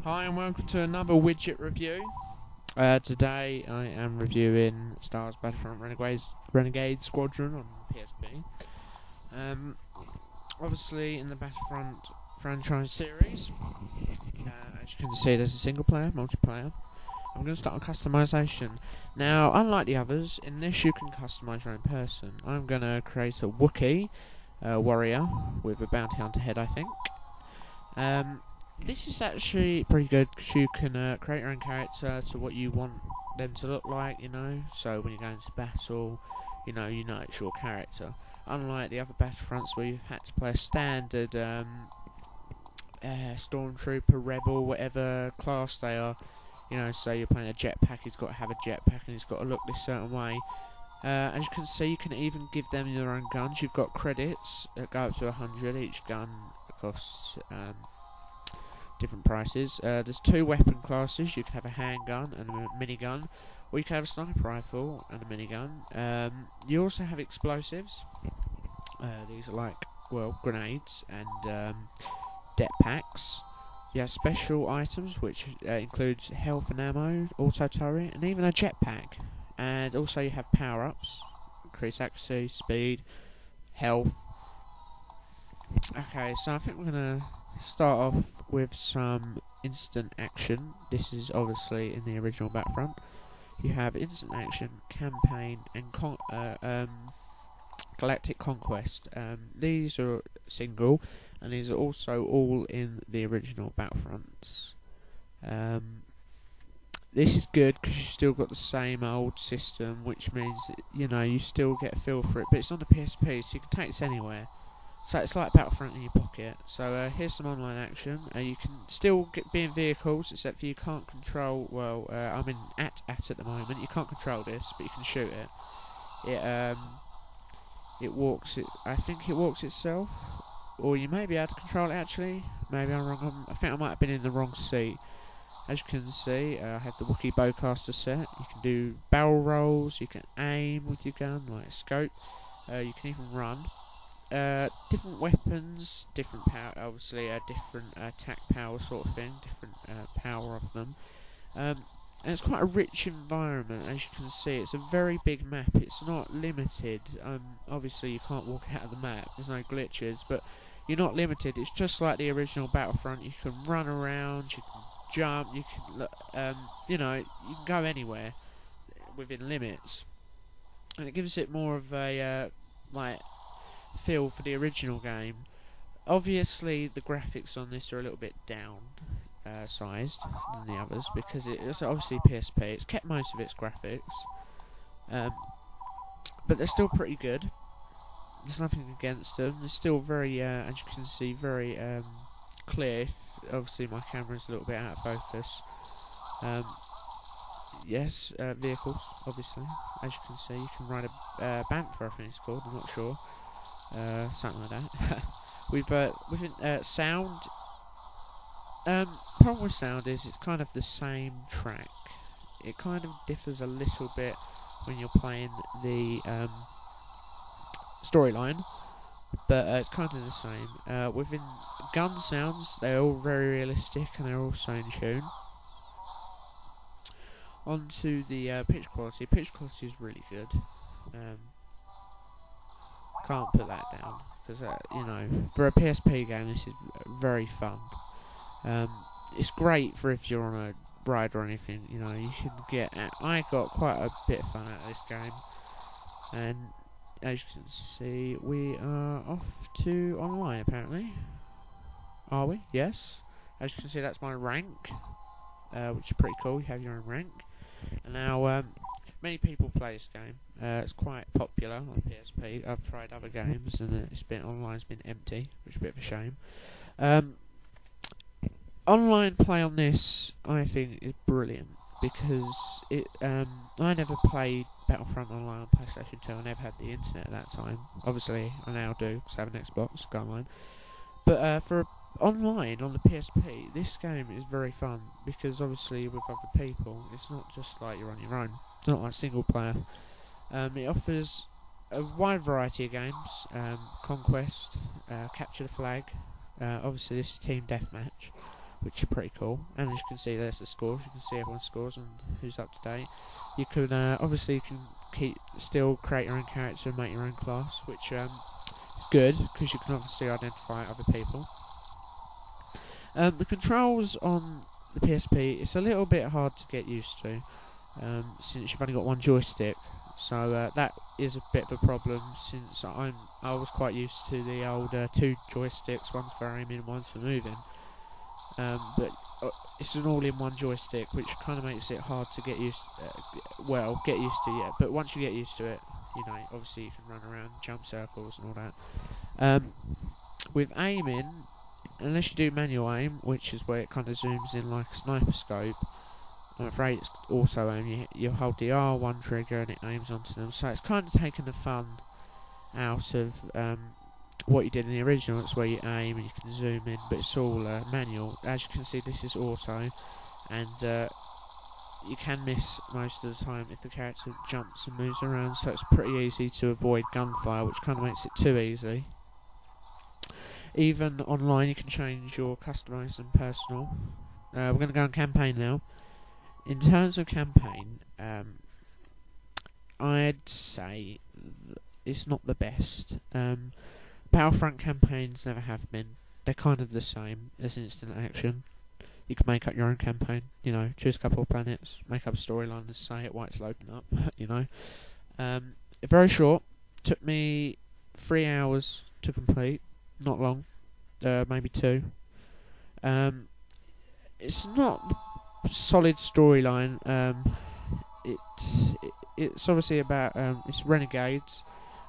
Hi and welcome to another widget review. Today I am reviewing Star Wars Battlefront Renegade Squadron on PSP. Obviously in the Battlefront franchise series, as you can see there's a single player, multiplayer. I'm going to start on customization. Now, unlike the others, in this you can customize your own person. I'm going to create a Wookiee warrior with a bounty hunter head, I think. This is actually pretty good because you can create your own character to what you want them to look like, you know. So when you go into battle, you know it's your character. Unlike the other Battlefronts where you've had to play a standard stormtrooper, rebel, whatever class they are. You know, so you're playing a jetpack, he's got to have a jetpack and he's got to look this certain way. As you can see, you can even give them their own guns. You've got credits that go up to 100. Each gun costs different prices. There's two weapon classes. You can have a handgun and a minigun, or you can have a sniper rifle and a minigun. You also have explosives. These are like, well, grenades and det packs. You have special items, which includes health and ammo, auto turret, and even a jetpack. And also you have power-ups, increase accuracy, speed, health. Okay, so I think we're going to start off with some instant action. This is obviously in the original Battlefront. You have instant action, campaign, and galactic conquest. These are single, and these are also all in the original Battlefronts. This is good because you've still got the same old system, which means that, you still get a feel for it, but it's on the PSP, so you can take this anywhere. So it's like Battlefront in your pocket. So here's some online action. You can still be in vehicles, except for you can't control. Well, I'm in at the moment. You can't control this, but you can shoot it. It walks. I think it walks itself, or you may be able to control it. Actually, maybe I'm wrong. I think I might have been in the wrong seat. As you can see, I have the Wookiee bowcaster set. You can do barrel rolls. You can aim with your gun like a scope. You can even run. Different weapons, different power, obviously a different attack power sort of thing, different power of them. And it's quite a rich environment, as you can see. It's a very big map. It's not limited. Obviously you can't walk out of the map. There's no glitches, but you're not limited. It's just like the original Battlefront. You can run around, you can jump, you can, you can go anywhere within limits, and it gives it more of a feel for the original game. Obviously the graphics on this are a little bit down sized than the others because it's obviously PSP. It's kept most of its graphics, but they're still pretty good. There's nothing against them. They're still very, as you can see, very clear. Obviously my camera's a little bit out of focus. Yes, vehicles, obviously. As you can see, you can ride a Banther, I think it's called, I'm not sure. Something like that. Within sound. Problem with sound is it's kind of the same track. It kind of differs a little bit when you're playing the storyline, but it's kind of the same. Within gun sounds, they're all very realistic and they're also in tune. On to the pitch quality. Pitch quality is really good. Can't put that down because for a PSP game this is very fun. It's great for if you're on a ride or anything. You can get. I got quite a bit of fun out of this game, and as you can see, we are off to online. Apparently, are we? Yes. As you can see, that's my rank, which is pretty cool. You have your own rank, and now many people play this game. It's quite popular on PSP. I've tried other games and online's been empty, which is a bit of a shame. Online play on this, I think, is brilliant because I never played Battlefront online on PlayStation 2. I never had the internet at that time. Obviously, I now do because I have an Xbox, go online. But for online on the PSP, this game is very fun because obviously with other people, it's not just like you're on your own. It's not like single player. It offers a wide variety of games: conquest, capture the flag. Obviously, this is team deathmatch, which is pretty cool. And as you can see, there's the scores. You can see everyone's scores and who's up to date. You can obviously you can still create your own character and make your own class, which is good because you can obviously identify other people. The controls on the PSP, it's a little bit hard to get used to since you've only got one joystick. So that is a bit of a problem since I was quite used to the old two joysticks, one's for aiming and one's for moving. But it's an all-in-one joystick, which kind of makes it hard to get used. Get used to, yeah. But once you get used to it, you know, obviously you can run around, jump circles, and all that. With aiming, unless you do manual aim, which is where it kind of zooms in like a sniper scope, I'm afraid it's auto aim. You hold the R1 trigger and it aims onto them. So it's kind of taken the fun out of what you did in the original. It's where you aim and you can zoom in, but it's all manual. As you can see, this is auto, and you can miss most of the time if the character jumps and moves around. So it's pretty easy to avoid gunfire, which kind of makes it too easy. Even online, you can change your customised and personal. We're going to go on campaign now. In terms of campaign, I'd say it's not the best. Battlefront campaigns never have been. They're kind of the same as instant action. You can make up your own campaign, you know, choose a couple of planets, make up a storyline and say it while it's loading up, you know. Very short. Took me 3 hours to complete. Not long. Maybe 2. It's not the solid storyline. It's obviously about it's Renegades,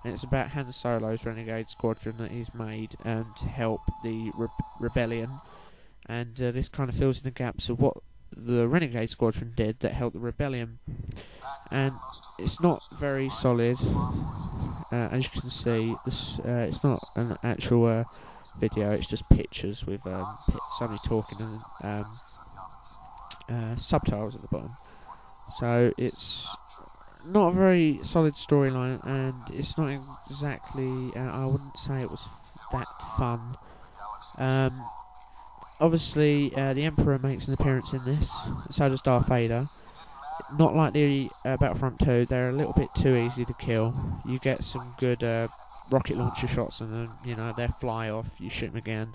and it's about Han Solo's Renegade Squadron that he's made to help the rebellion, and this kind of fills in the gaps of what the Renegade Squadron did that helped the rebellion. And it's not very solid, as you can see. This it's not an actual video, it's just pictures with somebody talking and subtitles at the bottom. So it's not a very solid storyline, and it's not exactly, I wouldn't say it was that fun. Obviously the Emperor makes an appearance in this, so does Darth Vader. Not like the Battlefront 2, they're a little bit too easy to kill. You get some good rocket launcher shots and then, you know, they fly off, you shoot them again,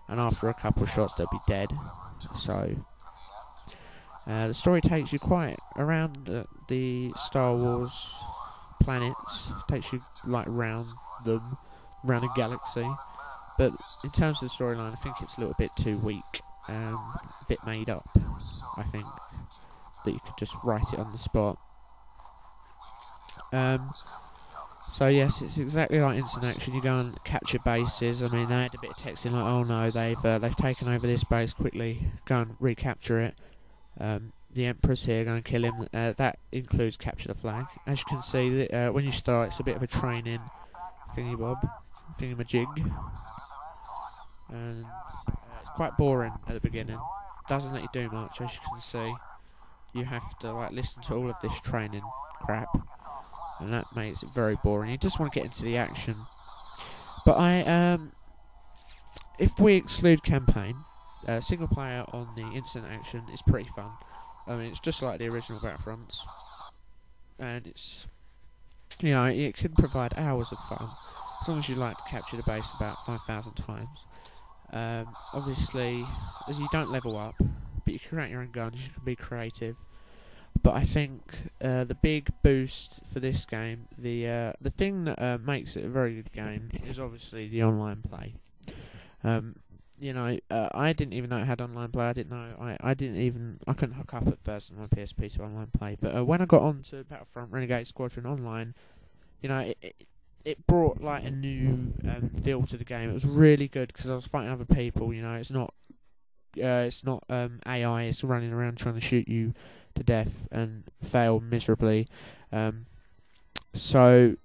and after a couple of shots they'll be dead. So the story takes you quite around the Star Wars planets, takes you like around a galaxy. But in terms of the storyline, I think it's a little bit too weak, a bit made up. I think that you could just write it on the spot. So yes, it's exactly like instant action. You go and capture bases. I mean, they had a bit of texting like, "Oh no, they've taken over this base. Quickly, go and recapture it." The Emperor's here, go and kill him. That includes capture the flag. As you can see, when you start, it's a bit of a training thingamajig, and it's quite boring at the beginning. Doesn't let you do much, as you can see. You have to like listen to all of this training crap, and that makes it very boring. You just want to get into the action. But if we exclude campaign, single player on the instant action is pretty fun. I mean, it's just like the original Battlefronts, and it's, you know, it can provide hours of fun as long as you like to capture the base about 5,000 times. Obviously, as you don't level up, but you can create your own guns, you can be creative. But I think the big boost for this game, the thing that makes it a very good game, is obviously the online play. You know, I didn't even know it had online play. I didn't know. I couldn't hook up at first on my PSP to online play. But when I got onto Battlefront Renegade Squadron Online, you know, it brought like a new feel to the game. It was really good because I was fighting other people. You know, it's not AI. It's running around trying to shoot you to death and fail miserably. So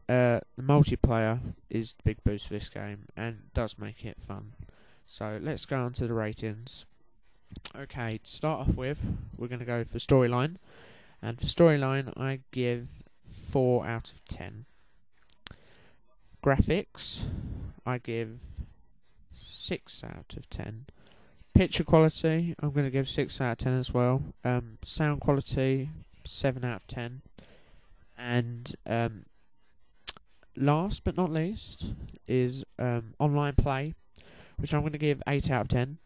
the multiplayer is the big boost for this game and does make it fun. So let's go on to the ratings. Okay, to start off with, we're going to go for storyline. And for storyline, I give 4 out of 10. Graphics, I give 6 out of 10. Picture quality, I'm going to give 6 out of 10 as well. Sound quality, 7 out of 10. And last but not least is online play, which I'm going to give 8 out of 10.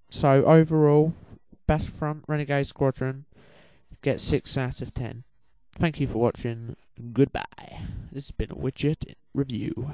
So overall, Battlefront Renegade Sqaudron gets 6 out of 10. Thank you for watching. Goodbye. This has been a Widget review.